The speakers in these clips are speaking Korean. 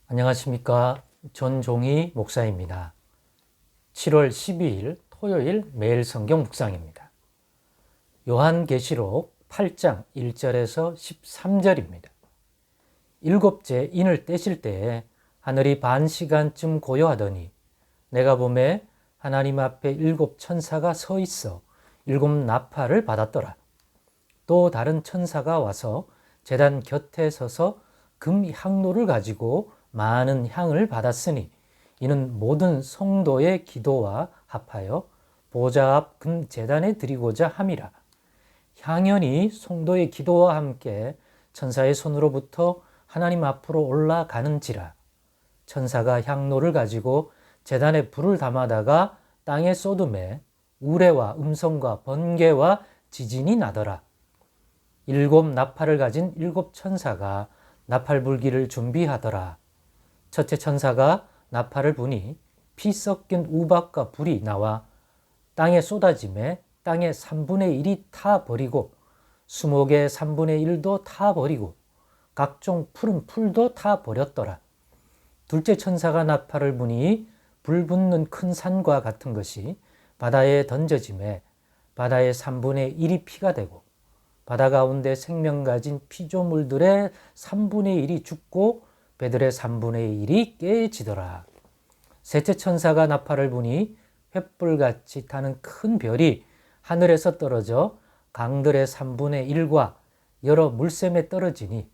안녕하십니까. 전종희 목사입니다. 7월 12일 토요일 매일 성경 묵상입니다. 요한계시록 8장 1절에서 13절입니다. 일곱째 인을 떼실 때에 하늘이 반 시간쯤 고요하더니 내가 보매 하나님 앞에 일곱 천사가 서 있어 일곱 나팔을 받았더라. 또 다른 천사가 와서 제단 곁에 서서 금 향로를 가지고 많은 향을 받았으니 이는 모든 성도의 기도와 합하여 보좌 앞 금 제단에 드리고자 함이라. 향연이 성도의 기도와 함께 천사의 손으로부터 하나님 앞으로 올라가는지라. 천사가 향로를 가지고 제단에 불을 담아다가 땅에 쏟음에 우레와 음성과 번개와 지진이 나더라. 일곱 나팔을 가진 일곱 천사가 나팔 불기를 준비하더라. 첫째 천사가 나팔을 부니 피 섞인 우박과 불이 나와 땅에 쏟아짐에 땅의 3분의 1이 타버리고 수목의 3분의 1도 타버리고 각종 푸른 풀도 타버렸더라. 둘째 천사가 나팔을 부니 불 붙는 큰 산과 같은 것이 바다에 던져짐에 바다의 3분의 1이 피가 되고 바다 가운데 생명 가진 피조물들의 3분의 1이 죽고 배들의 3분의 1이 깨지더라. 셋째 천사가 나팔을 부니 횃불같이 타는 큰 별이 하늘에서 떨어져 강들의 3분의 1과 여러 물샘에 떨어지니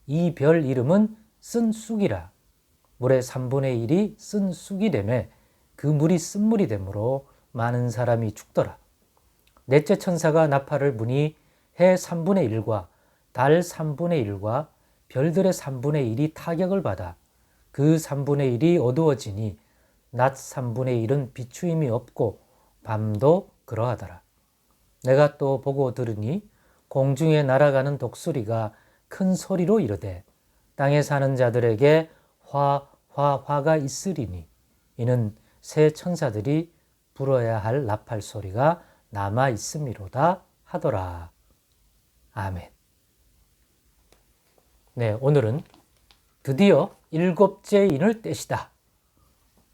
이 별 이름은 쓴 쑥이라. 물의 3분의 1이 쓴 쑥이 되매 그 물이 쓴물이 되므로 많은 사람이 죽더라. 넷째 천사가 나팔을 부니 해 3분의 1과 달 3분의 1과 별들의 3분의 1이 타격을 받아 그 3분의 1이 어두워지니 낮 3분의 1은 비추임이 없고 밤도 그러하더라. 내가 또 보고 들으니 공중에 날아가는 독수리가 큰 소리로 이르되 땅에 사는 자들에게 화가 있으리니 이는 새 천사들이 불어야 할 나팔 소리가 남아 있음이로다 하더라. 아멘. 네, 오늘은 드디어 일곱째 인을 떼시다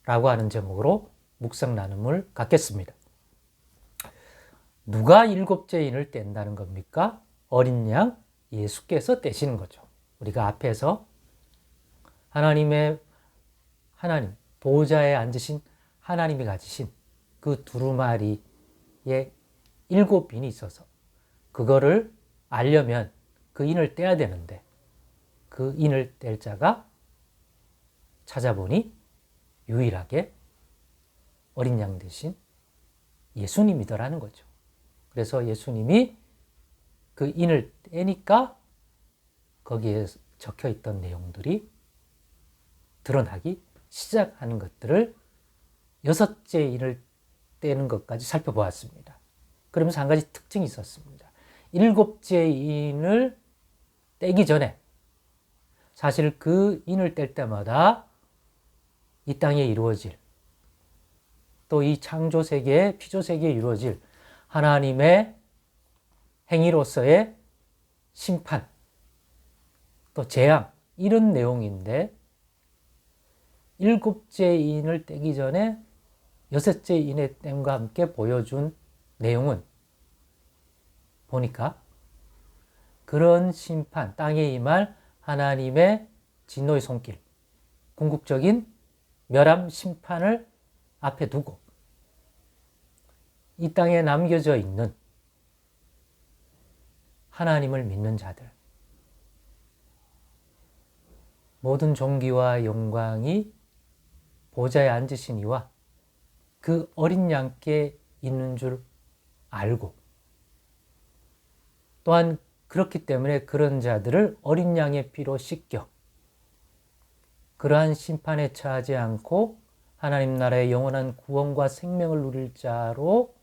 라고 하는 제목으로 묵상 나눔을 갖겠습니다. 누가 일곱째 인을 뗀다는 겁니까? 어린 양 예수께서 떼시는 거죠. 우리가 앞에서 하나님 보좌에 앉으신 하나님이 가지신 그 두루마리에 일곱 인이 있어서 그거를 알려면 그 인을 떼야 되는데 그 인을 뗄 자가 찾아보니 유일하게 어린 양 대신 예수님이더라는 거죠. 그래서 예수님이 그 인을 떼니까 거기에 적혀 있던 내용들이 드러나기 시작하는 것들을 여섯째 인을 떼는 것까지 살펴보았습니다. 그러면서 한 가지 특징이 있었습니다. 일곱째 인을 떼기 전에 사실 그 인을 뗄 때마다 이 땅에 이루어질 또 이 창조세계, 피조세계에 이루어질 하나님의 행위로서의 심판, 또 재앙 이런 내용인데 일곱째 인을 떼기 전에 여섯째 인의 땜과 함께 보여준 내용은 보니까 그런 심판, 땅에 임할 하나님의 진노의 손길, 궁극적인 멸함 심판을 앞에 두고 이 땅에 남겨져 있는 하나님을 믿는 자들, 모든 존귀와 영광이 보좌에 앉으신 이와 그 어린 양께 있는 줄 알고 또한 그렇기 때문에 그런 자들을 어린 양의 피로 씻겨 그러한 심판에 처하지 않고 하나님 나라의 영원한 구원과 생명을 누릴 자로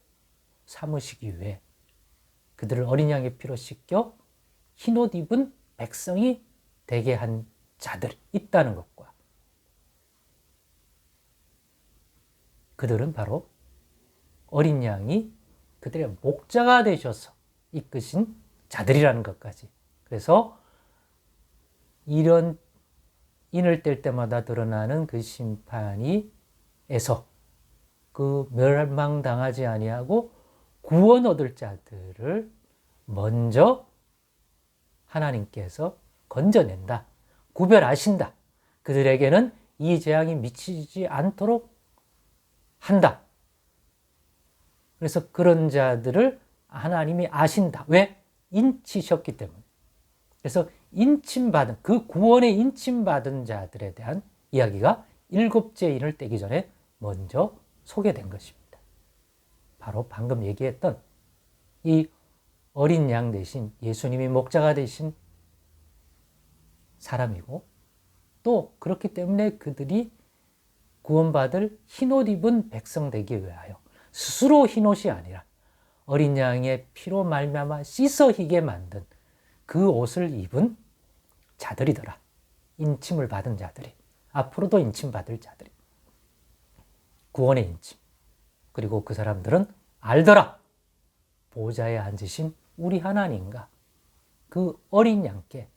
삼으시기 위해 그들을 어린 양의 피로 씻겨 흰옷 입은 백성이 되게 한 자들이 있다는 것과 그들은 바로 어린 양이 그들의 목자가 되셔서 이끄신 자들이라는 것까지. 그래서 이런 인을 뗄 때마다 드러나는 그 심판이에서 그 멸망당하지 아니하고 구원 얻을 자들을 먼저 하나님께서 건져낸다. 구별하신다. 그들에게는 이 재앙이 미치지 않도록 한다. 그래서 그런 자들을 하나님이 아신다. 왜? 인치셨기 때문에. 그래서 인침받은, 그 구원에 인침받은 자들에 대한 이야기가 일곱째 인을 떼기 전에 먼저 소개된 것입니다. 바로 방금 얘기했던 이 어린 양 대신 예수님이 목자가 되신 사람이고, 또 그렇기 때문에 그들이 구원받을 흰옷 입은 백성 되기 위하여 스스로 흰옷이 아니라 어린 양의 피로 말미암아 씻어 희게 만든 그 옷을 입은 자들이더라. 인침을 받은 자들이, 앞으로도 인침받을 자들이, 구원의 인침. 그리고 그 사람들은 알더라. 보좌에 앉으신 우리 하나님과 그 어린 양께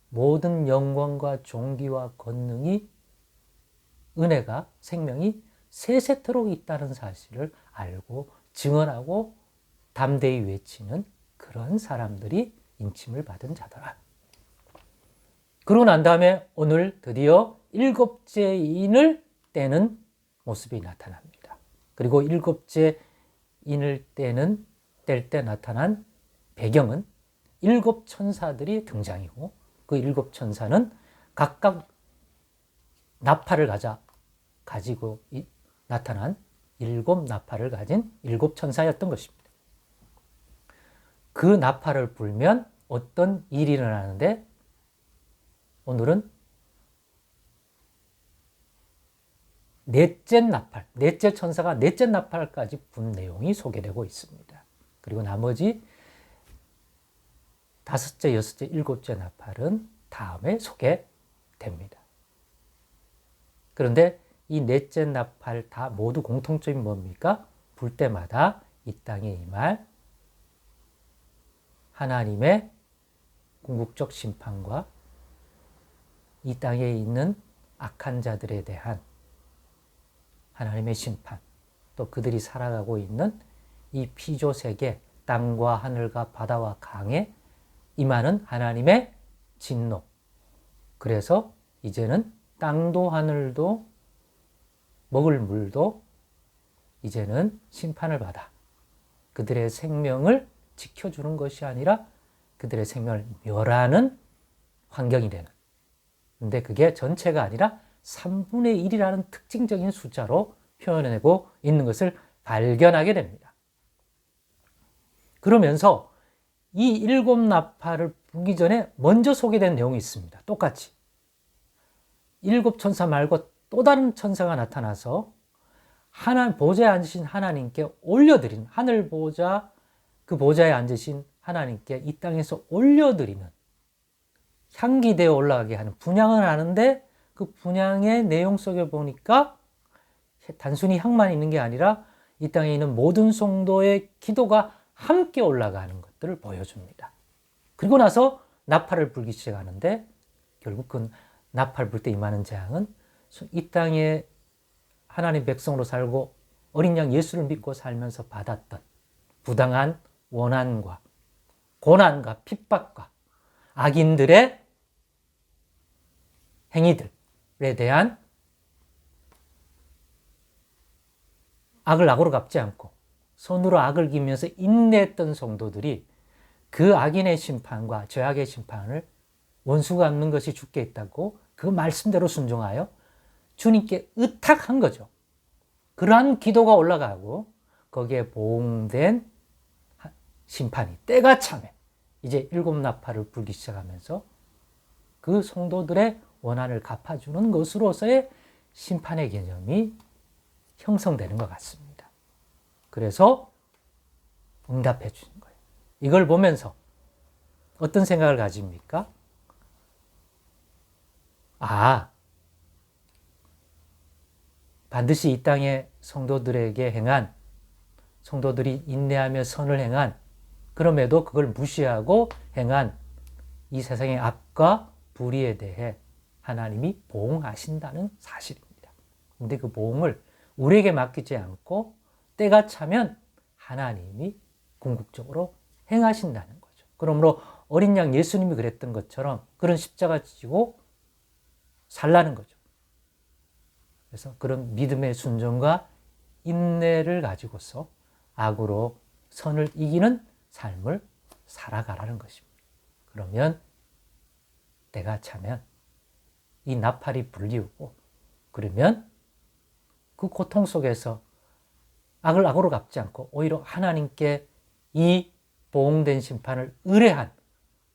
모든 영광과 존귀와 권능이, 은혜가, 생명이 세세토록 있다는 사실을 알고 증언하고 담대히 외치는 그런 사람들이 인침을 받은 자더라. 그러고 난 다음에 오늘 드디어 일곱째 인을 떼는 모습이 나타납니다. 그리고 일곱째 인을 뗄 때 나타난 배경은 일곱 천사들이 등장이고, 그 일곱 천사는 각각 나팔을 가지고 나타난 일곱 나팔을 가진 일곱 천사였던 것입니다. 그 나팔을 불면 어떤 일이 일어나는데, 오늘은 넷째 나팔, 넷째 천사가 넷째 나팔까지 분 내용이 소개되고 있습니다. 그리고 나머지 다섯째, 여섯째, 일곱째 나팔은 다음에 소개됩니다. 그런데 이 넷째 나팔 다 모두 공통점이 뭡니까? 불 때마다 이 땅에 임할 하나님의 궁극적 심판과 이 땅에 있는 악한 자들에 대한 하나님의 심판, 또 그들이 살아가고 있는 이 피조 세계, 땅과 하늘과 바다와 강에 임하는 하나님의 진노. 그래서 이제는 땅도 하늘도 먹을 물도 이제는 심판을 받아 그들의 생명을 지켜주는 것이 아니라 그들의 생명을 멸하는 환경이 되는. 근데 그게 전체가 아니라 3분의 1이라는 특징적인 숫자로 표현해내고 있는 것을 발견하게 됩니다. 그러면서 이 일곱 나팔을 불기 전에 먼저 소개된 내용이 있습니다. 똑같이. 일곱 천사 말고 또 다른 천사가 나타나서 보좌에 앉으신 하나님께 올려드리는, 하늘 보좌, 그 보좌에 앉으신 하나님께 이 땅에서 올려드리는, 향기되어 올라가게 하는 분향을 하는데, 그 분향의 내용 속에 보니까 단순히 향만 있는 게 아니라 이 땅에 있는 모든 성도의 기도가 함께 올라가는 것들을 보여줍니다. 그리고 나서 나팔을 불기 시작하는데, 결국 그 나팔 불 때 임하는 재앙은 이 땅에 하나님 백성으로 살고 어린 양 예수를 믿고 살면서 받았던 부당한 원한과 고난과 핍박과 악인들의 행위들에 대한 악을 악으로 갚지 않고 손으로 악을 기면서 인내했던 성도들이 그 악인의 심판과 죄악의 심판을 원수가 갚는 것이 주께 있다고 그 말씀대로 순종하여 주님께 의탁한 거죠. 그러한 기도가 올라가고 거기에 보응된 심판이 때가 차면 이제 일곱 나팔을 불기 시작하면서 그 성도들의 원한을 갚아주는 것으로서의 심판의 개념이 형성되는 것 같습니다. 그래서 응답해 주는 거예요. 이걸 보면서 어떤 생각을 가집니까? 반드시 이 땅의 성도들에게 행한, 성도들이 인내하며 선을 행한, 그럼에도 그걸 무시하고 행한 이 세상의 악과 불의에 대해 하나님이 보응하신다는 사실입니다. 근데 그 보응을 우리에게 맡기지 않고 때가 차면 하나님이 궁극적으로 행하신다는 거죠. 그러므로 어린 양 예수님이 그랬던 것처럼 그런 십자가 지고 살라는 거죠. 그래서 그런 믿음의 순종과 인내를 가지고서 악으로 선을 이기는 삶을 살아가라는 것입니다. 그러면 때가 차면 이 나팔이 불리우고 그러면 그 고통 속에서 악을 악으로 갚지 않고 오히려 하나님께 이 보응된 심판을 의뢰한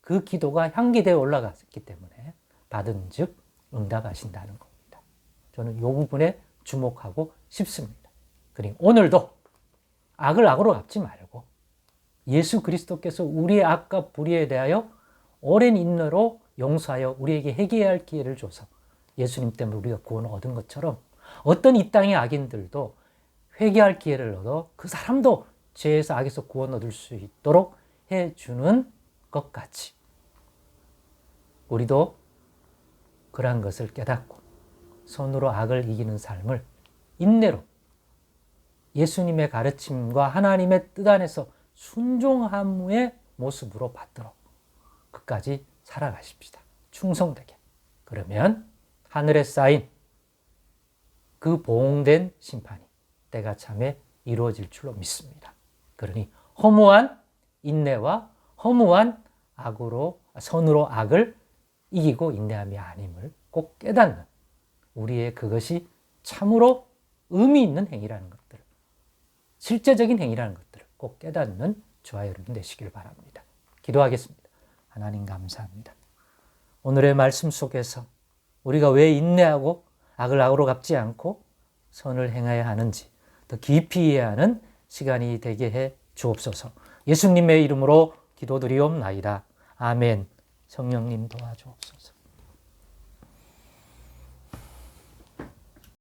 그 기도가 향기되어 올라갔기 때문에 받은 즉 응답하신다는 겁니다. 저는 이 부분에 주목하고 싶습니다. 그리고 오늘도 악을 악으로 갚지 말고 예수 그리스도께서 우리의 악과 불의에 대하여 오랜 인내로 용서하여 우리에게 회개할 기회를 줘서 예수님 때문에 우리가 구원을 얻은 것처럼 어떤 이 땅의 악인들도 회개할 기회를 얻어 그 사람도 죄에서 악에서 구원 얻을 수 있도록 해주는 것 같이 우리도 그러한 것을 깨닫고 손으로 악을 이기는 삶을 인내로 예수님의 가르침과 하나님의 뜻 안에서 순종함의 모습으로 받도록 끝까지 살아가십시다. 충성되게. 그러면 하늘에 쌓인 그 보응된 심판이 때가 참에 이루어질 줄로 믿습니다. 그러니 허무한 인내와 허무한 선으로 악을 이기고 인내함이 아님을 꼭 깨닫는 우리의 그것이 참으로 의미 있는 행위라는 것들을 실제적인 행위라는 것들을 꼭 깨닫는 저와 여러분 되시길 바랍니다. 기도하겠습니다. 하나님 감사합니다. 오늘의 말씀 속에서 우리가 왜 인내하고 악을 악으로 갚지 않고 선을 행해야 하는지 더 깊이 이해하는 시간이 되게 해 주옵소서. 예수님의 이름으로 기도드리옵나이다. 아멘. 성령님 도와주옵소서.